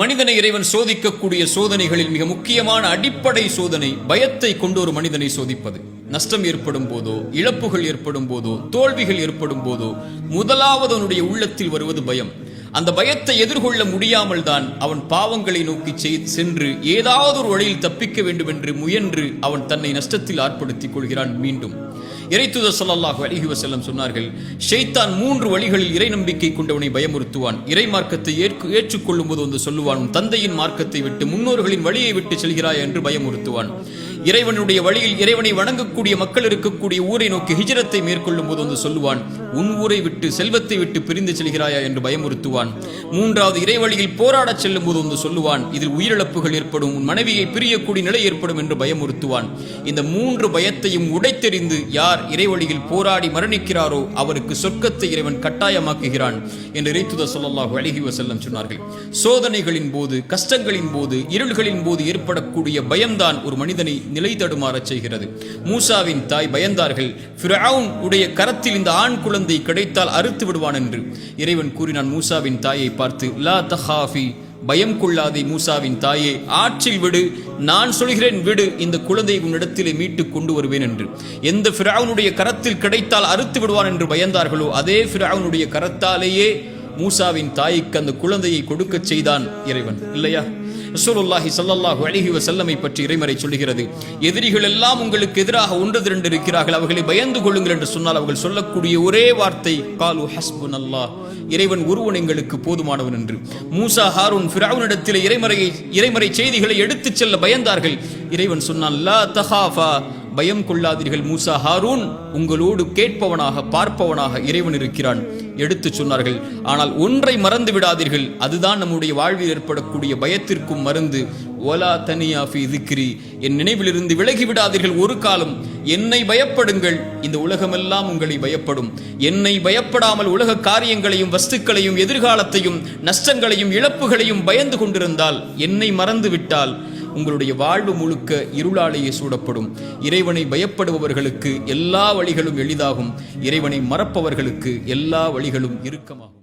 மனிதனை இறைவன் சோதிக்கக்கூடிய சோதனைகளில் மிக முக்கியமான அடிப்படை சோதனை பயத்தை கொண்டு ஒரு மனிதனை சோதிப்பது. நஷ்டம் ஏற்படும் போதோ, இழப்புகள் ஏற்படும் போதோ, தோல்விகள் ஏற்படும் போதோ முதலாவது அவனுடைய உள்ளத்தில் வருவது பயம். அந்த பயத்தை எதிர்கொள்ள முடியாமல் தான் அவன் பாவங்களை நோக்கி சென்று ஏதாவது ஒரு வழியில் தப்பிக்க வேண்டும் என்று முயன்று அவன் தன்னை நஷ்டத்தில் ஆட்படுத்திக் கொள்கிறான். மீண்டும் இறைத்தூதர் ஸல்லல்லாஹு அலைஹி வஸல்லம் சொன்னார்கள், ஷைத்தான் 3 வழிகளில் இறை நம்பிக்கை கொண்டவனை பயமுறுத்துவான். இறை மார்க்கத்தை ஏற்றுக்கொள்ளும் போது வந்து சொல்லுவான், தந்தையின் மார்க்கத்தை விட்டு முன்னோர்களின் வழியை விட்டு செல்கிறாய் என்று பயமுறுத்துவான். இறைவனுடைய வழியில் இறைவனை வணங்கக்கூடிய மக்கள் இருக்கக்கூடிய ஊரை நோக்கி ஹிஜ்ரத்தை மேற்கொள்ளும் போது வந்து சொல்லுவான், உன் ஊரை விட்டு செல்வத்தை விட்டு பிரிந்து செல்கிறாயா என்று பயமுறுத்துவான். 3வது இறை வழியில் போராடச் செல்லும் போது வந்து சொல்லுவான், இதில் உயிரிழப்புகள் ஏற்படும், உன் மனைவியை பிரியக்கூடிய நிலை ஏற்படும் என்று பயமுறுத்துவான். இந்த 3 பயத்தையும் உடைத்தெறிந்து யார் இறை வழியில் போராடி மரணிக்கிறாரோ அவருக்கு சொர்க்கத்தை இறைவன் கட்டாயமாக்குகிறான் என்று இறைத்தூதர் ஸல்லல்லாஹு அலைஹி வஸல்லம் சொன்னார்கள். சோதனைகளின் போது, கஷ்டங்களின் போது, இருள்களின் போது ஏற்படக்கூடிய பயம்தான் ஒரு மனிதனை நிலை தடுமாறச் செய்கிறது. மூசாவின் தாய் பயந்தார்கள், ஃபிரௌன் உடைய கரத்தில் இந்த ஆண் குழந்தை கிடைத்தால் அறுத்து விடுவான் என்று. இறைவன் கூறினான் மூசாவின் தாயை பார்த்து, லா தஹாஃபி, பயம் கொள்ளாதே மூசாவின் தாயே, ஆற்றில் விடு, நான் சொல்கிறேன் விடு, இந்த குழந்தையை உன்னிடத்திலே மீட்டு கொண்டு வருவேன் என்று. எந்த ஃபிரௌனுடைய கரத்தில் கிடைத்தால் அறுத்து விடுவான் என்று பயந்தார்களோ அதே ஃபிரௌனுடைய கரத்தாலேயே மூசாவின் தாய்க்கு அந்த குழந்தையை கொடுக்க செய்தான் இறைவன், இல்லையா? ரசூலுல்லாஹி ஸல்லல்லாஹு அலைஹி வஸல்லமை பற்றி இறைமறை சொல்கிறது, எதிரிகள் எல்லாம் உங்களுக்கு எதிராக ஒன்று திரண்டு இருக்கிறார்கள், அவர்களை பயந்து கொள்ளுங்கள் என்று சொன்னால் அவர்கள் சொல்லக்கூடிய ஒரே வார்த்தை காலு ஹஸ்புனல்லாஹ், இறைவன் ஒருவன் எங்களுக்கு போதுமானவன் என்று. மூசா ஹாரூன் ஃபிரௌனிடத்தில் இறைமறை செய்திகளை எடுத்துச் செல்ல பயந்தார்கள். இறைவன் சொன்னான், லா தஹாஃபா, பயம் கொள்ளாதீர்கள் மூசா ஹாரூன், உங்களோடு கேட்பவனாக பார்ப்பவனாக இறைவன் இருக்கிறான் எடுத்து சொன்னார்கள். ஆனால் ஒன்றை மறந்து விடாதீர்கள், அதுதான் நம்முடைய வாழ்வில் ஏற்படக்கூடிய பயத்திற்கும் மருந்து. ஒலா தனியா ஃபி திக்ரி, என் நினைவிலிருந்து விலகி விடாதீர்கள் ஒரு காலம். என்னை பயப்படுங்கள், இந்த உலகமெல்லாம் உங்களை பயப்படும். என்னை பயப்படாமல் உலக காரியங்களையும் வஸ்துக்களையும் எதிர்காலத்தையும் நஷ்டங்களையும் இழப்புகளையும் பயந்து கொண்டிருந்தால், என்னை மறந்து விட்டால் உங்களுடைய வாழ்வு முழுக்க இருளாலேயே சூடப்படும். இறைவனை பயப்படுபவர்களுக்கு எல்லா வழிகளும் எளிதாகும், இறைவனை மறப்பவர்களுக்கு எல்லா வழிகளும் இறுக்கமாகும்.